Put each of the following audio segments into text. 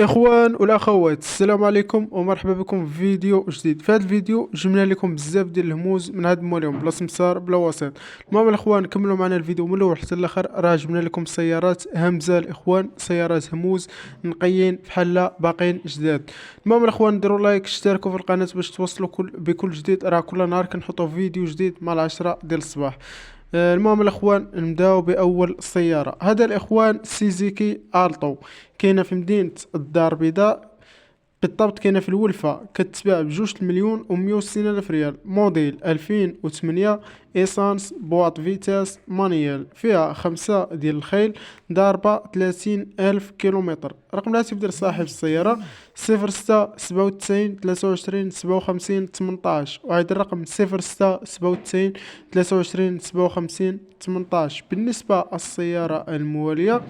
اخوان والاخوات، السلام عليكم ومرحبا بكم في فيديو جديد. في هذا الفيديو جبنا لكم بزاف ديال الهموز من هذا الموليون بلا سمسار بلا وسيط. المهم الاخوان، كملوا معنا الفيديو من الاول حتى الاخر. راه جبنا لكم سيارات همزه الاخوان، سيارات هموز نقيين بحال باقين جداد. المهم الاخوان، ديروا لايك، اشتركوا في القناه باش توصلوا بكل جديد. راه كل نهار كنحطوا فيديو جديد مع 10 ديال الصباح. المهم الاخوان، نبداو باول سياره. هذا الاخوان سيزيكي التو، كاينه في مدينه الدار البيضاء. بالضبط كاينه في الولفه، كتباع ب2,160,000 ريال. موديل 2008، ايسانس، بواط فيتاس مانيال، فيها 5 ديال الخيل، ضاربه 30,000 كيلومتر. رقم الهاتف ديال صاحب السياره 06 97 23 57 18. وعيد الرقم 06 97 23 57 18. بالنسبه للسياره المواليه،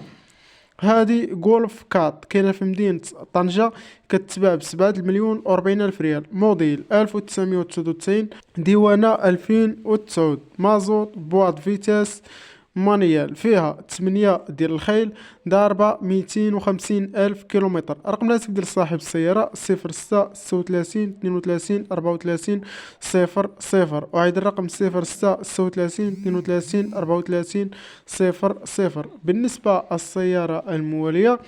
هادي جولف كات، كاينه في مدينة طنجة، كتباع ب7,040,000 ريال. موديل 1999، ديوانة 2009، مازوت، بواط فيتاس مانيال، فيها 8 ديال الخيل، ضاربة 250,000 كيلومتر. رقم الهاتف ديال صاحب السيارة 06 36 32 34 00. وعيد الرقم 06 36 32 34 00. بالنسبة للسيارة الموالية،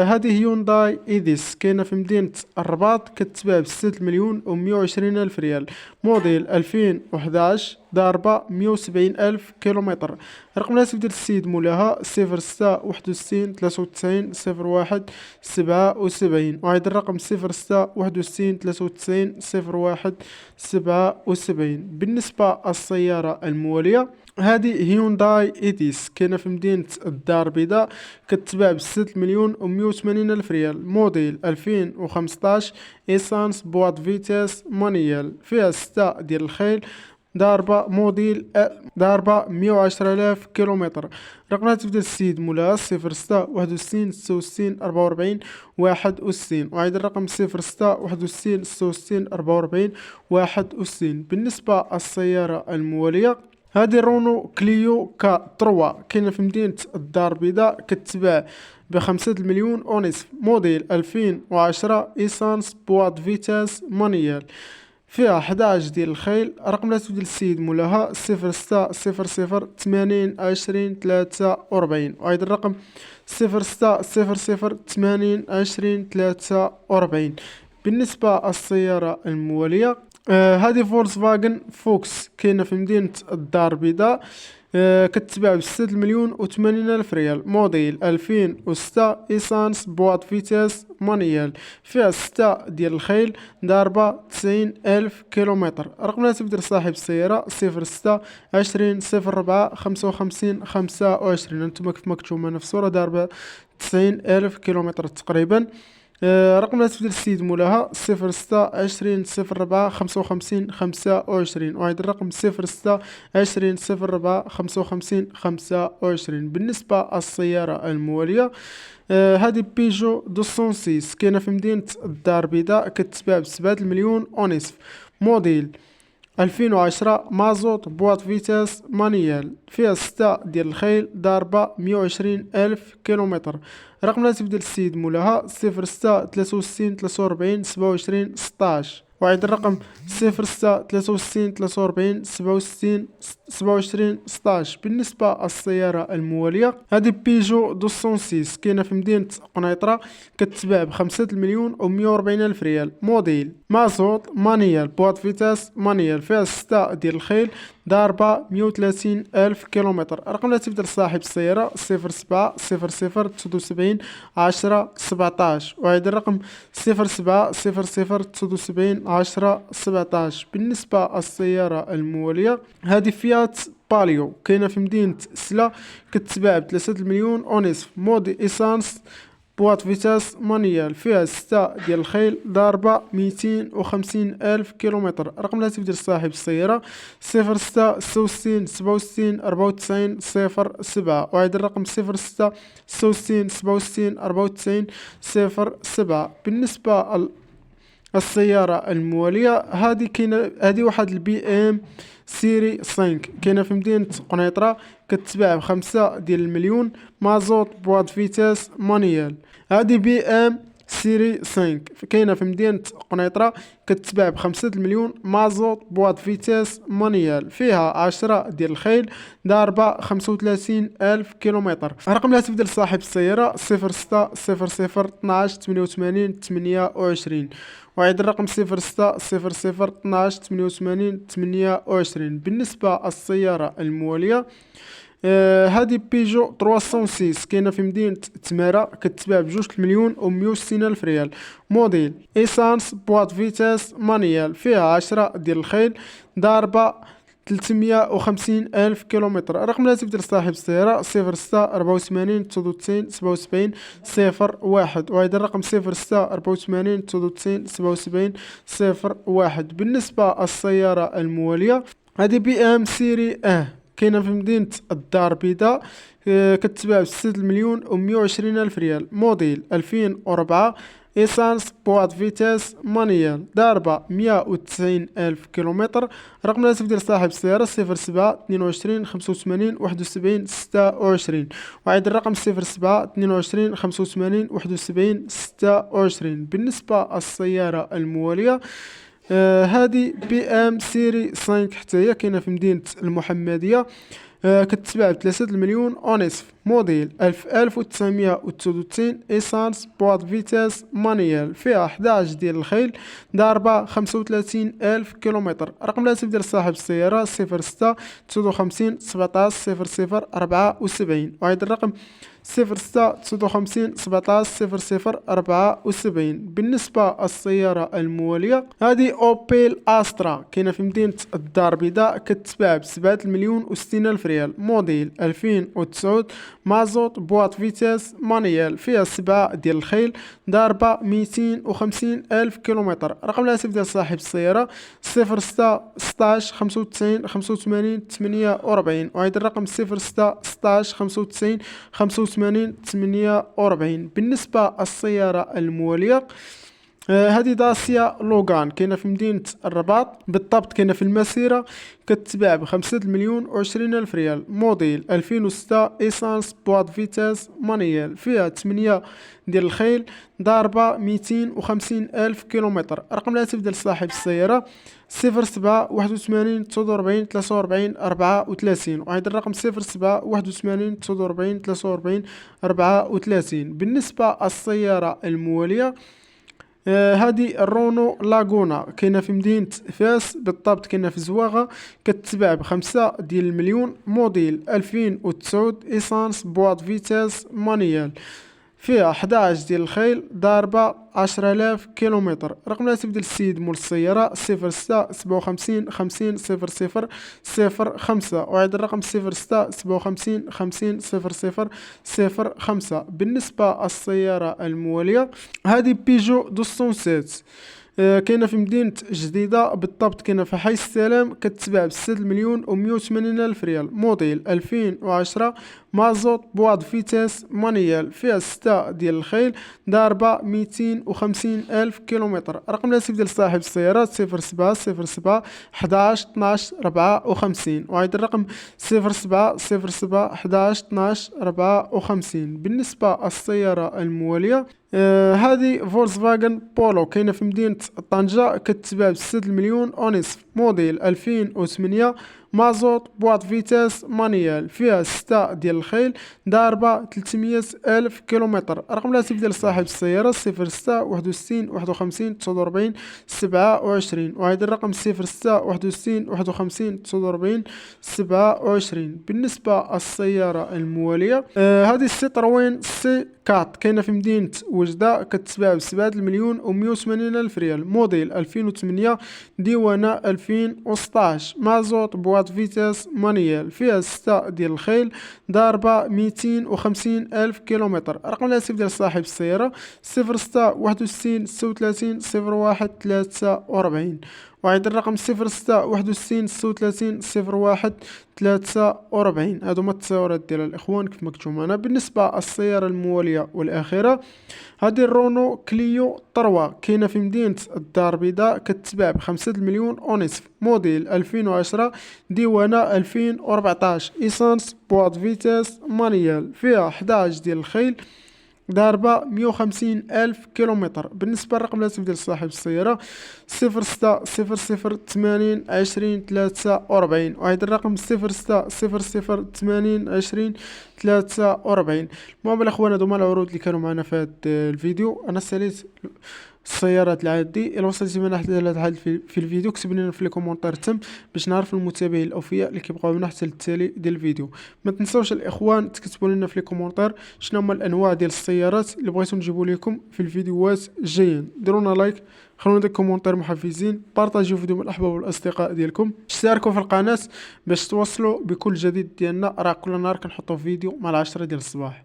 هذه هيونداي ايديس، كاينه في مدينة الرباط، كتباع ب6,120,000 ريال. موديل 2011، ضاربة 170,000 كيلومتر. رقم الهاتف ديال السيد مولاها 06 61 93 01 77. وعيد الرقم 06 61 93 01 77. بالنسبة للسيارة الموالية، هذه هيونداي ايتيس، كاينه في مدينة الدار البيضاء، كتباع ب6,180,000 ريال. موديل 2015، ايسانس، بواط فيتاس مانيال، فيها 6 ديال الخيل، ضاربة 110,000 كيلومتر. رقم الهاتف ديال السيد مولاها 06 61 66 44 61. وعيد الرقم 06 61 66 44 61. بالنسبة للسيارة الموالية، هذه رونو كليو كا 3، كاينه في مدينة الدار البيضاء، كتباع ب5,000,000 ونصف. موديل 2010، ايسانس، بواط فيتاس مانيال، فيها 11 ديال الخيل. رقم الهاتف ديال السيد مولاها 06 00 80 20 43. وعيد الرقم 06 00 80 20 43. بالنسبة للسيارة الموالية، هذه فولكس فاجن فوكس، كاينه في مدينة الدار البيضاء، كتباع ب6,080,000 ريال. موديل 2006، ايسانس، بواط فيتاس مانيال، فيها 6 ديال الخيل، ضاربة 90,000 كيلومتر. رقم الهاتف ديال صاحب السيارة 06 20 04 55 25. انتما كيف ما كتشوفوا معنا في الصورة، ضاربة 90,000 كيلومتر تقريبا. رقم الهاتف ديال السيد مولاها 06 20 04 55 25. وعيد الرقم 06 20 04 55 25. بالنسبة للسيارة الموالية، هذه بيجو 206، كاينة في مدينة الدار البيضاء، كتباع ب7,000,000 ونصف. موديل 2010، مازوت، بواط فيتاس مانيال، فيها 6 ديال الخيل، ضاربة 120,000 كيلومتر. رقم الهاتف ديال السيد مولاها 06 63 43 27 16. وعيد الرقم 06 63 43 27 26. بالنسبة للسيارة الموالية، هذه بيجو 206، كاينة في مدينة قنيطرة، كتباع ب5,140,000 ريال. موديل مازوت مانيال، بواط فيتاس مانيال، فيها 6 ديال الخيل، ضاربة 130,000 كيلومتر. رقم الهاتف ديال صاحب السيارة 07 00 79 10 17. وعيد الرقم 07 00 79 10 17. بالنسبة للسيارة الموالية، هذه فيات باليو، كاينة في مدينة سلا، كتباع ب3,000,000 ونصف. موديل ايسانس، بواط فيتاس مانيال، فيها 6 ديال الخيل، ضاربة 250,000 كيلومتر. رقم الهاتف ديال صاحب السيارة 06 66 67 94 07. وعيد الرقم 06 66 67 94 07. بالنسبة السيارة الموالية هذه كاينة، هذه واحد البي ام سيري 5 كاينة في مدينة قنيطرة، كتباع بخمسة ديال المليون، مازوت بواد فيتاس مانيال. هذه بي ام سيري 5 كاينة في مدينة قنيطرة، كتباع بخمسة المليون، مازوت بواد فيتاس مانيال، فيها 10 ديال الخيل، ضاربة 35 ألف كيلومتر. رقم الهاتف ديال صاحب السيارة 0600 12 88 28. وعيد الرقم 0600 12 88 28. بالنسبة للسيارة الموالية هذه بيجو 306 كاينه في مدينه تمارا، كتباع بجوج المليون و160 الف ريال، موديل ايسانس بواد فيتاس مانيال، فيها 10 ديال الخيل، ضاربه 350 ألف كيلومتر. رقم الهاتف ديال صاحب السيارة 06 84 99 77 01. وهذا الرقم 06 84 99 77 01. بالنسبة للسيارة الموالية هذه بي ام سيري كاينه في مدينة الدار البيضاء، كتباع بستة المليون و120 ألف ريال، موديل 2004، ايسانس بواد فيتاس مانيال، ضاربة 190 ألف كيلومتر. رقم الهاتف ديال صاحب السيارة 07 22 85 71 26. وعيد الرقم 07 22 85 71 26. بالنسبة للسيارة الموالية هذه بي ام سيري 5 حتى هي كاينه في مدينه المحمديه، كتباع بثلاثة المليون ونصف، موديل 1999، ايسانس بواد فيتاس مانيال، فيها 11 ديال الخيل، ضاربة 35 ألف كيلومتر. رقم الهاتف ديال صاحب السيارة 06 59 17 00 74. وعيد الرقم 06 59 17 00 74. بالنسبة للسيارة الموالية هذه اوبيل استرا كاينة في مدينة الدار البيضاء، كتباع بسبعة المليون و60 الف ريال، موديل 2009، مازوت بوات فيتاس مانيال، فيها 7 ديال الخيل، ضاربة 250 ألف كيلومتر. رقم الهاتف ديال صاحب السيارة 06 16 95 85 48. وعيد الرقم 06 16 95 85 48. بالنسبة للسيارة الموالية هذه داسيا لوغان كاينه في مدينه الرباط، بالضبط كاينه في المسيره، كتباع بخمسة المليون وعشرين الف ريال، موديل 2006، ايسانس بواد فيتاس مانيال، فيها 8 ديال الخيل، ضاربه 250 الف كيلومتر. رقم الهاتف ديال صاحب السياره 07 81 49 43 34. وعيد الرقم 07 81 49 43 34. بالنسبه للسياره المواليه هذه الرونو لاغونا كاينه في مدينه فاس، بالضبط كاينه في زواغه، كتباع بخمسة ديال المليون، موديل 2009، ايسانس بواد فيتاس مانيال، فيها 11 ديال الخيل، ضاربه 10,000 كيلومتر. رقم الهاتف ديال السيد مول السياره 06 57 50 00 05. وعيد الرقم 06 57 50 00 05. بالنسبه للسياره المواليه هذه بيجو 207 كاينه في مدينه جديده، بالضبط كاينه في حي السلام، كتباع بستة المليون و180 الف ريال، موديل 2010، مازوت بواد فيتاس مانيال، فيها 6 ديال الخيل، ضاربه 250 الف كيلومتر. رقم الهاتف ديال صاحب السياره 07 07 11 12 54. وعيد الرقم 07 07 11 12 54. بالنسبه للسياره المواليه هذه فولكسفاغن بولو كاينه في مدينه طنجة، كتباع بستة المليون ونصف، موديل 2008، مازوت بواد فيتاس مانيال، فيها 6 ديال الخيل، ضاربه 300 الف كيلومتر. رقم الهاتف ديال صاحب السياره 06 61 51 49 27. وهذا الرقم 06 61 51 49 27. بالنسبه للسياره المواليه هذه السيتروين سي 4 كاينه في مدينه وجده، كتباع بسبعة المليون و180 الف ريال، موديل 2008، ديوانه 2016، مازوت بواد فيتاس مانيال، فيها 6 ديال الخيل، ضاربه 250 الف كيلومتر. رقم الهاتف ديال صاحب السياره 06 61 36 01 43. وأيضا الرقم 0661 36 01 43. هادو هما التصاورات ديال الإخوان كيف مكتوب معنا. بالنسبة السيارة الموالية والأخيرة، هذه الرونو كليو طروا كاينة في مدينة الدار البيضاء، كتتباع ب5 مليون ونصف، موديل 2010، ديوانة 2014، إيسانس، بواط فيتاس مانيال، فيها 11 ديال الخيل، ضاربة 150 ألف كيلومتر. بالنسبة للرقم الهاتف ديال صاحب السيارة 0600 80 20 43، وهذا الرقم 0600 80 20 43. المهم الأخوان هادو هما العروض اللي كانوا معنا في هاد الفيديو. أنا ساليت السيارات العادي. إلا وصلتي من حتى لهاد الحد في الفيديو كتب لنا في لي كومونتير تم باش نعرف المتابعين الاوفياء اللي كيبقاو معنا حتى للتالي ديال الفيديو. ما تنساوش الاخوان تكتبوا لنا في لي كومونتير شنو هما الانواع ديال السيارات اللي بغيتو نجيبو لكم في الفيديوهات الجايين. ديروا لنا لايك، خلونا ديك كومونتير محفزين، بارطاجيو الفيديو مع الاحباب والاصدقاء ديالكم، اشتركوا في القناه باش توصلوا بكل جديد ديالنا. راه كل نهار كنحطوا فيديو مع 10 ديال الصباح.